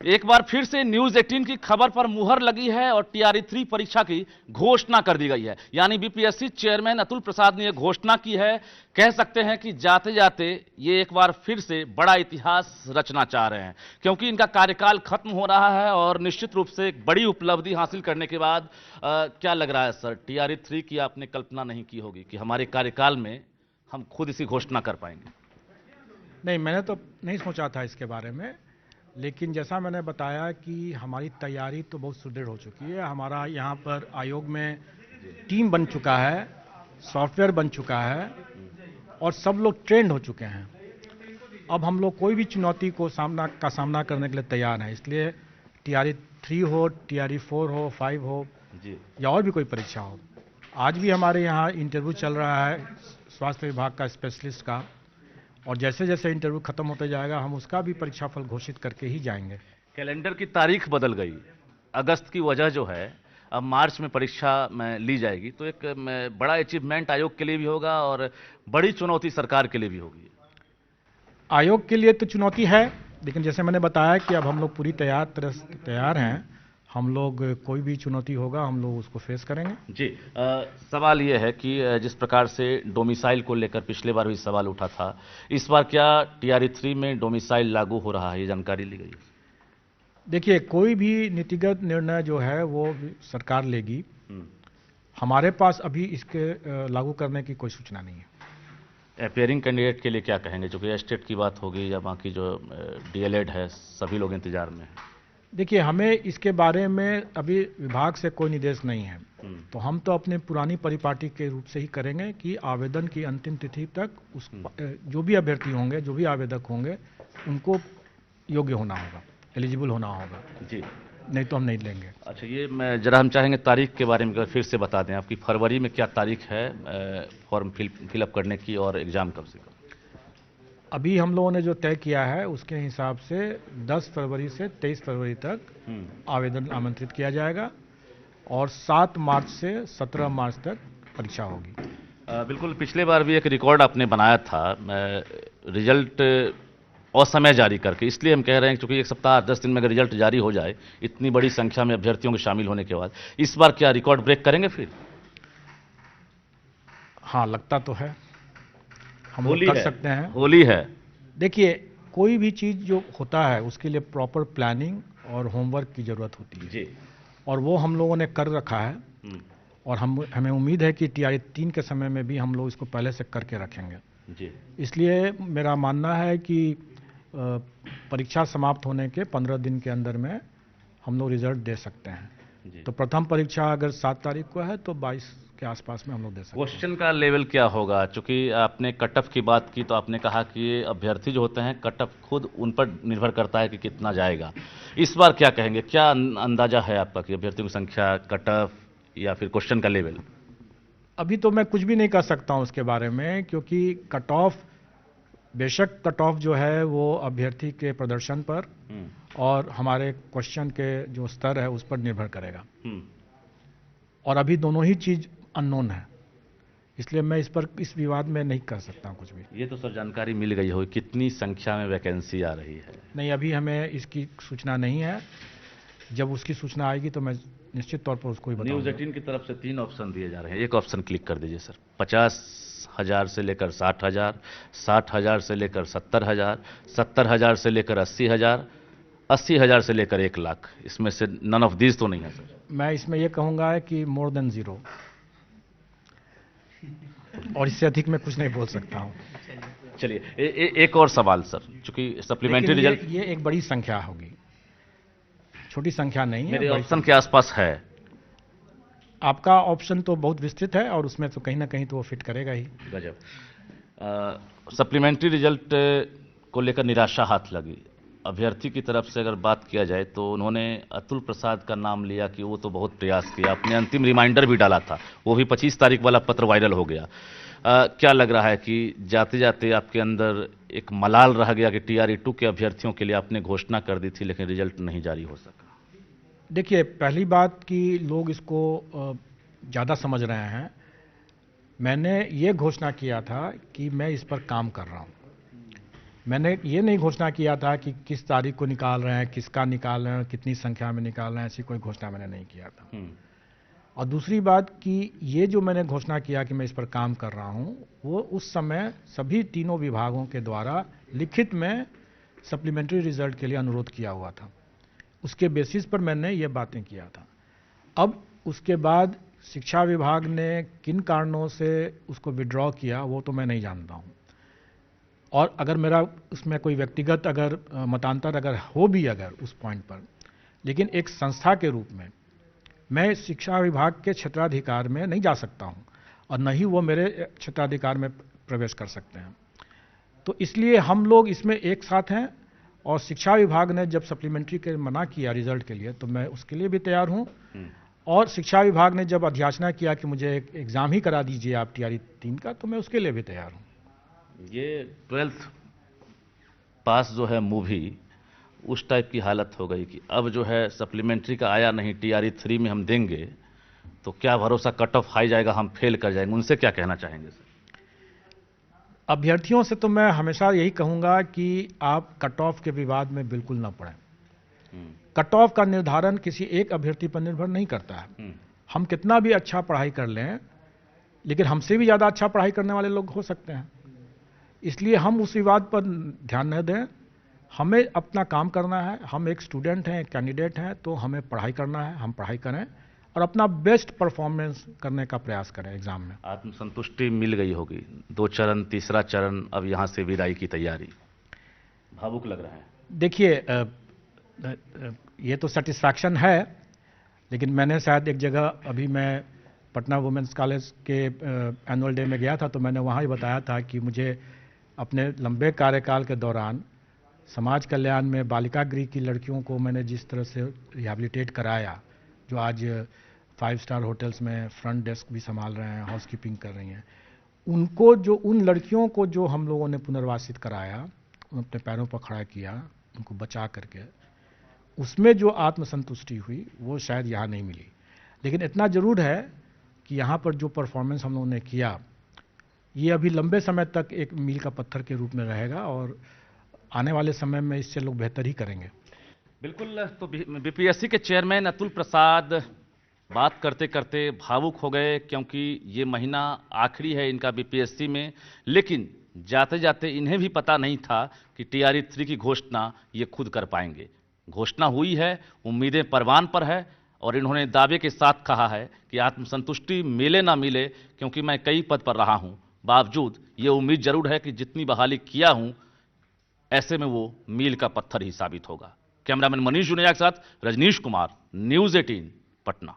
एक बार फिर से न्यूज 18 की खबर पर मुहर लगी है और टीआरई 3 परीक्षा की घोषणा कर दी गई है। यानी बीपीएससी चेयरमैन अतुल प्रसाद ने यह घोषणा की है। कह सकते हैं कि जाते जाते ये एक बार फिर से बड़ा इतिहास रचना चाह रहे हैं, क्योंकि इनका कार्यकाल खत्म हो रहा है और निश्चित रूप से एक बड़ी उपलब्धि हासिल करने के बाद क्या लग रहा है सर, टीआरई 3 की आपने कल्पना नहीं की होगी कि हमारे कार्यकाल में हम खुद इसी घोषणा कर पाएंगे। नहीं, मैंने तो नहीं सोचा था इसके बारे में, लेकिन जैसा मैंने बताया कि हमारी तैयारी तो बहुत सुदृढ़ हो चुकी है। हमारा यहाँ पर आयोग में टीम बन चुका है, सॉफ्टवेयर बन चुका है और सब लोग ट्रेंड हो चुके हैं। अब हम लोग कोई भी चुनौती को सामना करने के लिए तैयार हैं। इसलिए टीआरई 3 हो, टीआरई 4 हो, 5 हो जी, या और भी कोई परीक्षा हो। आज भी हमारे यहाँ इंटरव्यू चल रहा है स्वास्थ्य विभाग का स्पेशलिस्ट का, और जैसे जैसे इंटरव्यू खत्म होते जाएगा हम उसका भी परीक्षाफल घोषित करके ही जाएंगे। कैलेंडर की तारीख बदल गई, अगस्त की वजह जो है अब मार्च में परीक्षा में ली जाएगी, तो एक बड़ा अचीवमेंट आयोग के लिए भी होगा और बड़ी चुनौती सरकार के लिए भी होगी। आयोग के लिए तो चुनौती है, लेकिन जैसे मैंने बताया कि अब हम लोग पूरी तैयार हैं। हम लोग कोई भी चुनौती होगा हम लोग उसको फेस करेंगे जी। सवाल ये है कि जिस प्रकार से डोमिसाइल को लेकर पिछले बार भी सवाल उठा था, इस बार क्या टीआरई 3 में डोमिसाइल लागू हो रहा है, ये जानकारी ली गई है? देखिए, कोई भी नीतिगत निर्णय जो है वो सरकार लेगी। हमारे पास अभी इसके लागू करने की कोई सूचना नहीं है। अपियरिंग कैंडिडेट के लिए क्या कहेंगे, जो कि स्टेट की बात होगी या बाकी जो डीएलएड है, सभी लोग इंतजार में हैं? देखिए, हमें इसके बारे में अभी विभाग से कोई निर्देश नहीं है, तो हम तो अपने पुरानी परिपाटी के रूप से ही करेंगे कि आवेदन की अंतिम तिथि तक उस जो भी अभ्यर्थी होंगे, जो भी आवेदक होंगे, उनको योग्य होना होगा, एलिजिबल होना होगा जी, नहीं तो हम नहीं लेंगे। अच्छा, ये जरा हम चाहेंगे तारीख के बारे में फिर से बता दें, आपकी फरवरी में क्या तारीख है फॉर्म फिलअप करने की और एग्जाम कब से कब? अभी हम लोगों ने जो तय किया है उसके हिसाब से 10 फरवरी से 23 फरवरी तक आवेदन आमंत्रित किया जाएगा और 7 मार्च से 17 मार्च तक परीक्षा होगी। बिल्कुल, पिछले बार भी एक रिकॉर्ड आपने बनाया था रिजल्ट असमय जारी करके, इसलिए हम कह रहे हैं क्योंकि एक सप्ताह 10 दिन में अगर रिजल्ट जारी हो जाए इतनी बड़ी संख्या में अभ्यर्थियों के शामिल होने के बाद, इस बार क्या रिकॉर्ड ब्रेक करेंगे फिर? हाँ, लगता तो है हम लोग कर सकते हैं। होली है। देखिए, कोई भी चीज़ जो होता है उसके लिए प्रॉपर प्लानिंग और होमवर्क की ज़रूरत होती है जी, और वो हम लोगों ने कर रखा है और हमें उम्मीद है कि टीआरई 3 के समय में भी हम लोग इसको पहले से करके रखेंगे जी। इसलिए मेरा मानना है कि परीक्षा समाप्त होने के 15 दिन के अंदर में हम लोग रिजल्ट दे सकते हैं। तो प्रथम परीक्षा अगर 7 तारीख को है तो 22 के आसपास में हम लोग दे सकते हैं। क्वेश्चन का लेवल क्या होगा? चूंकि आपने कट ऑफ की बात की तो आपने कहा कि अभ्यर्थी जो होते हैं कट ऑफ खुद उन पर निर्भर करता है कि कितना जाएगा। इस बार क्या कहेंगे, क्या अंदाजा है आपका कि अभ्यर्थियों की संख्या, कट ऑफ या फिर क्वेश्चन का लेवल? अभी तो मैं कुछ भी नहीं कर सकता हूं उसके बारे में, क्योंकि कट ऑफ, बेशक कट ऑफ जो है वो अभ्यर्थी के प्रदर्शन पर और हमारे क्वेश्चन के जो स्तर है उस पर निर्भर करेगा, और अभी दोनों ही चीज अननोन है, इसलिए मैं इस विवाद में नहीं कर सकता कुछ भी। ये तो सर जानकारी मिल गई होगी कितनी संख्या में वैकेंसी आ रही है? नहीं, अभी हमें इसकी सूचना नहीं है। जब उसकी सूचना आएगी तो मैं निश्चित तौर पर उसको ही बताऊंगा। न्यूज 18 की तरफ से 3 ऑप्शन दिए जा रहे हैं, एक ऑप्शन क्लिक कर दीजिए सर। 50,000 से लेकर 60,000, 60,000 से लेकर 70,000, 70,000 से लेकर 80,000, 80,000 से लेकर 1 लाख। इसमें से नन ऑफ दीज तो नहीं है सर? मैं इसमें यह कहूंगा कि मोर देन 0, और इससे अधिक मैं कुछ नहीं बोल सकता हूं। चलिए, एक और सवाल सर, चूंकि सप्लीमेंट्री रिजल्ट, ये एक बड़ी संख्या होगी, छोटी संख्या नहीं है। मेरे ऑप्शन के आसपास है। आपका ऑप्शन तो बहुत विस्तृत है और उसमें तो कहीं ना कहीं तो वो फिट करेगा ही। गजब। सप्लीमेंट्री रिजल्ट को लेकर निराशा हाथ लगी अभ्यर्थी की तरफ से। अगर बात किया जाए तो उन्होंने अतुल प्रसाद का नाम लिया कि वो तो बहुत प्रयास किया, अपने अंतिम रिमाइंडर भी डाला था, वो भी 25 तारीख वाला पत्र वायरल हो गया। क्या लग रहा है कि जाते जाते आपके अंदर एक मलाल रह गया कि टीआरई 2 के अभ्यर्थियों के लिए आपने घोषणा कर दी थी लेकिन रिजल्ट नहीं जारी हो सका? देखिए, पहली बात कि लोग इसको ज़्यादा समझ रहे हैं। मैंने ये घोषणा किया था कि मैं इस पर काम कर रहा हूँ, मैंने ये नहीं घोषणा किया था कि किस तारीख को निकाल रहे हैं, किसका निकाल रहे हैं, कितनी संख्या में निकाल रहे हैं, ऐसी कोई घोषणा मैंने नहीं किया था। और दूसरी बात कि ये जो मैंने घोषणा किया कि मैं इस पर काम कर रहा हूँ, वो उस समय सभी तीनों विभागों के द्वारा लिखित में सप्लीमेंट्री रिजल्ट के लिए अनुरोध किया हुआ था। उसके बेसिस पर मैंने ये बातें किया था। अब उसके बाद शिक्षा विभाग ने किन कारणों से उसको विड्रॉ किया वो तो मैं नहीं जानता हूँ, और अगर मेरा उसमें कोई व्यक्तिगत अगर मतांतर अगर हो भी अगर उस पॉइंट पर, लेकिन एक संस्था के रूप में मैं शिक्षा विभाग के क्षेत्राधिकार में नहीं जा सकता हूं और न ही वो मेरे क्षेत्राधिकार में प्रवेश कर सकते हैं। तो इसलिए हम लोग इसमें एक साथ हैं, और शिक्षा विभाग ने जब सप्लीमेंट्री के मना किया रिजल्ट के लिए तो मैं उसके लिए भी तैयार हूं, और शिक्षा विभाग ने जब अध्याचना किया कि मुझे एक एग्ज़ाम ही करा दीजिए आप टीआरई 3 का, तो मैं उसके लिए भी तैयार हूं। ये 12th पास जो है मूवी उस टाइप की हालत हो गई कि अब जो है सप्लीमेंट्री का आया नहीं, टीआरई 3 में हम देंगे तो क्या भरोसा कट ऑफ हाई जाएगा, हम फेल कर जाएंगे। उनसे क्या कहना चाहेंगे सर? अभ्यर्थियों से तो मैं हमेशा यही कहूंगा कि आप कट ऑफ के विवाद में बिल्कुल ना पड़ें। कट ऑफ का निर्धारण किसी एक अभ्यर्थी पर निर्भर नहीं करता है। हम कितना भी अच्छा पढ़ाई कर लें, लेकिन हमसे भी ज़्यादा अच्छा पढ़ाई करने वाले लोग हो सकते हैं। इसलिए हम उस विवाद पर ध्यान न दें, हमें अपना काम करना है। हम एक स्टूडेंट हैं, एक कैंडिडेट हैं, तो हमें पढ़ाई करना है, हम पढ़ाई करें और अपना बेस्ट परफॉर्मेंस करने का प्रयास करें एग्जाम में। आत्मसंतुष्टि मिल गई होगी, 2 चरण, तीसरा चरण, अब यहाँ से विदाई की तैयारी, भावुक लग रहा है। देखिए, ये तो सेटिस्फैक्शन है, लेकिन मैंने शायद एक जगह, अभी मैं पटना वुमेंस कॉलेज के एनुअल डे में गया था, तो मैंने वहाँ ही बताया था कि मुझे अपने लंबे कार्यकाल के दौरान समाज कल्याण में बालिका गृह की लड़कियों को मैंने जिस तरह से रिहैबिलिटेट कराया, जो आज 5 स्टार होटल्स में फ्रंट डेस्क भी संभाल रहे हैं, हाउसकीपिंग कर रही हैं, उनको जो उन लड़कियों को जो हम लोगों ने पुनर्वासित कराया, अपने पैरों पर खड़ा किया, उनको बचा करके, उसमें जो आत्मसंतुष्टि हुई वो शायद यहाँ नहीं मिली। लेकिन इतना ज़रूर है कि यहाँ पर जो परफॉर्मेंस हम लोगों ने किया, ये अभी लंबे समय तक एक मील का पत्थर के रूप में रहेगा, और आने वाले समय में इससे लोग बेहतर ही करेंगे। बिल्कुल। तो बीपीएससी के चेयरमैन अतुल प्रसाद बात करते करते भावुक हो गए, क्योंकि ये महीना आखिरी है इनका बीपीएससी में, लेकिन जाते जाते इन्हें भी पता नहीं था कि टीआरई 3 की घोषणा ये खुद कर पाएंगे। घोषणा हुई है, उम्मीदें परवान पर है, और इन्होंने दावे के साथ कहा है कि आत्मसंतुष्टि मिले ना मिले, क्योंकि मैं कई पद पर रहा हूं, बावजूद ये उम्मीद जरूर है कि जितनी बहाली किया हूं, ऐसे में वो मील का पत्थर ही साबित होगा। कैमरामैन मनीष जुनेजा के साथ रजनीश कुमार, न्यूज़ 18 पटना।